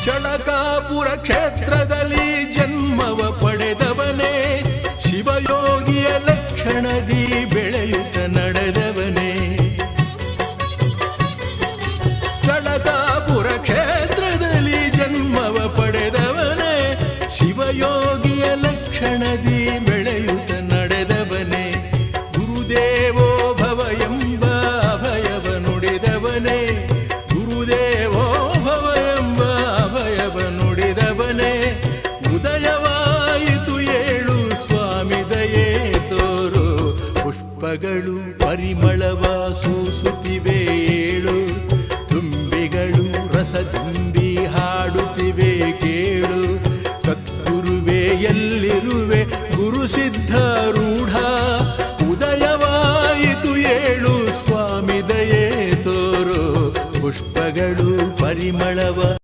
ಚಳಕಾಪುರ ಕ್ಷೇತ್ರದಲ್ಲಿ ಜನ್ಮವ ಪಡೆದವನೇ, ಶಿವಯೋಗಿಯ ಲಕ್ಷಣದಿ ಬೆಳೆಯುತ್ತ ನಡೆದವನೇ. ಚಳಕಾಪುರ ಕ್ಷೇತ್ರದಲ್ಲಿ ಜನ್ಮವ ಪಡೆದವನೇ, ಶಿವಯೋಗಿಯ ಲಕ್ಷಣದಿ ಬೆಳೆಯುತ್ತ ನಡೆದವನೇ. ಗುರುದೇವೋ ಭವ ಎಂಬ ಅಭಯವ ನುಡಿದವನೇ, ಗುರುದೇವೋ ಭವ ಎಂಬ ಅಭಯವ ನುಡಿದವನೇ. ಉದಯವಾಯಿತು ಏಳು ಸ್ವಾಮಿ ದಯೆ ತೋರು, ಪುಷ್ಪಗಳು ಪರಿಮಳವ ಸೂಸುತ್ತಿವೆ ಏಳು, ತುಂಬಿಗಳು ರಸ ತುಂಬಿ ಹಾಡುತ್ತಿವೆ ಕೇಳು. ಸದ್ಗುರುವೆ ಎಲ್ಲಿರುವೆ ಗುರು ಸಿದ್ಧರು